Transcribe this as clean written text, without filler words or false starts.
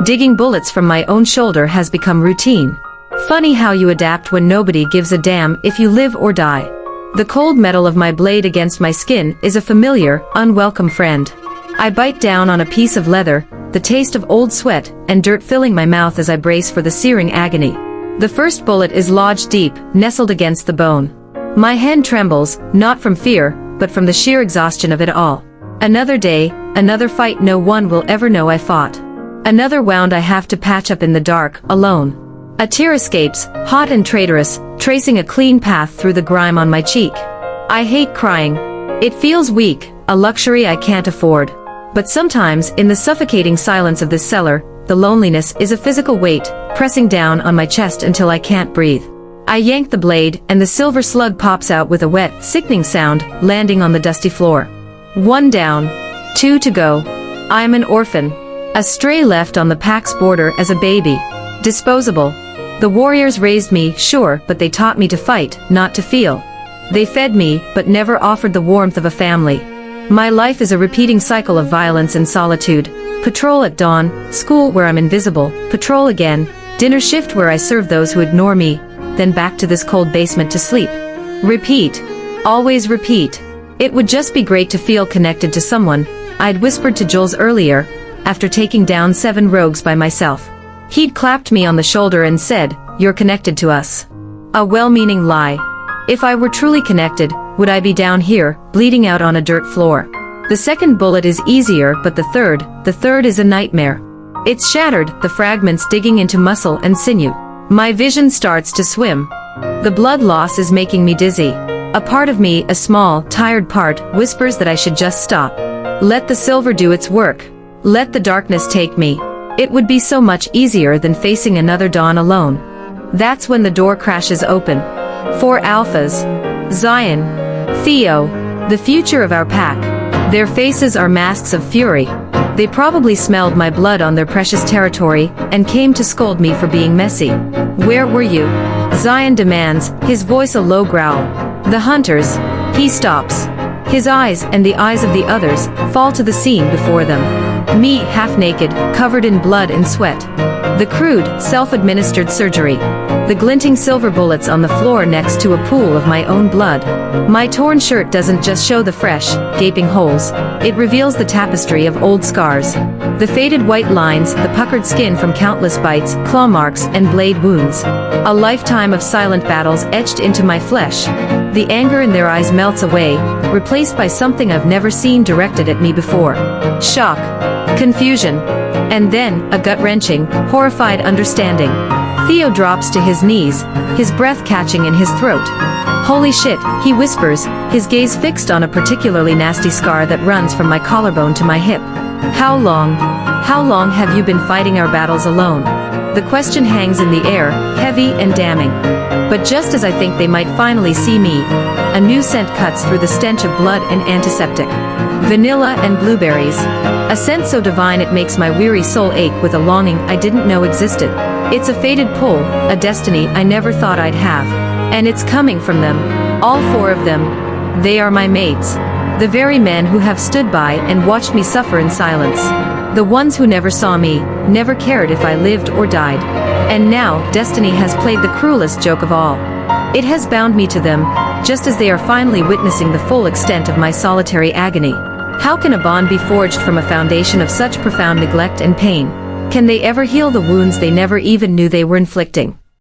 Digging bullets from my own shoulder has become routine. Funny how you adapt when nobody gives a damn if you live or die. The cold metal of my blade against my skin is a familiar, unwelcome friend. I bite down on a piece of leather, the taste of old sweat and dirt filling my mouth as I brace for the searing agony. The first bullet is lodged deep, nestled against the bone. My hand trembles, not from fear, but from the sheer exhaustion of it all. Another day, another fight no one will ever know I fought. Another wound I have to patch up in the dark, alone. A tear escapes, hot and traitorous, tracing a clean path through the grime on my cheek. I hate crying. It feels weak, a luxury I can't afford. But sometimes, in the suffocating silence of this cellar, the loneliness is a physical weight, pressing down on my chest until I can't breathe. I yank the blade, and the silver slug pops out with a wet, sickening sound, landing on the dusty floor. 1 down. 2 to go. I am an orphan. A stray left on the pack's border as a baby. Disposable. The warriors raised me, sure, but they taught me to fight, not to feel. They fed me, but never offered the warmth of a family. My life is a repeating cycle of violence and solitude. Patrol at dawn, school where I'm invisible, patrol again, dinner shift where I serve those who ignore me, then back to this cold basement to sleep. Repeat. Always repeat. It would just be great to feel connected to someone, I'd whispered to Jules earlier, after taking down 7 rogues by myself. He'd clapped me on the shoulder and said, "You're connected to us." A well-meaning lie. If I were truly connected, would I be down here, bleeding out on a dirt floor? The second bullet is easier, but the third is a nightmare. It's shattered, the fragments digging into muscle and sinew. My vision starts to swim. The blood loss is making me dizzy. A part of me, a small, tired part, whispers that I should just stop. Let the silver do its work. Let the darkness take me. It would be so much easier than facing another dawn alone. That's when the door crashes open. 4 alphas. Zion. Theo. The future of our pack. Their faces are masks of fury. They probably smelled my blood on their precious territory, and came to scold me for being messy. Where were you? Zion demands, his voice a low growl. The hunters. He stops. His eyes, and the eyes of the others, fall to the scene before them. Me, half-naked, covered in blood and sweat. The crude, self-administered surgery. The glinting silver bullets on the floor next to a pool of my own blood. My torn shirt doesn't just show the fresh, gaping holes, it reveals the tapestry of old scars. The faded white lines, the puckered skin from countless bites, claw marks, and blade wounds. A lifetime of silent battles etched into my flesh. The anger in their eyes melts away, replaced by something I've never seen directed at me before. Shock. Confusion. And then, a gut-wrenching, horrified understanding. Theo drops to his knees, his breath catching in his throat. Holy shit, he whispers, his gaze fixed on a particularly nasty scar that runs from my collarbone to my hip. How long have you been fighting our battles alone? The question hangs in the air, heavy and damning. But just as I think they might finally see me, a new scent cuts through the stench of blood and antiseptic. Vanilla and blueberries. A scent so divine it makes my weary soul ache with a longing I didn't know existed. It's a fated pull, a destiny I never thought I'd have. And it's coming from them. All 4 of them. They are my mates. The very men who have stood by and watched me suffer in silence. The ones who never saw me, never cared if I lived or died. And now, destiny has played the cruelest joke of all. It has bound me to them, just as they are finally witnessing the full extent of my solitary agony. How can a bond be forged from a foundation of such profound neglect and pain? Can they ever heal the wounds they never even knew they were inflicting?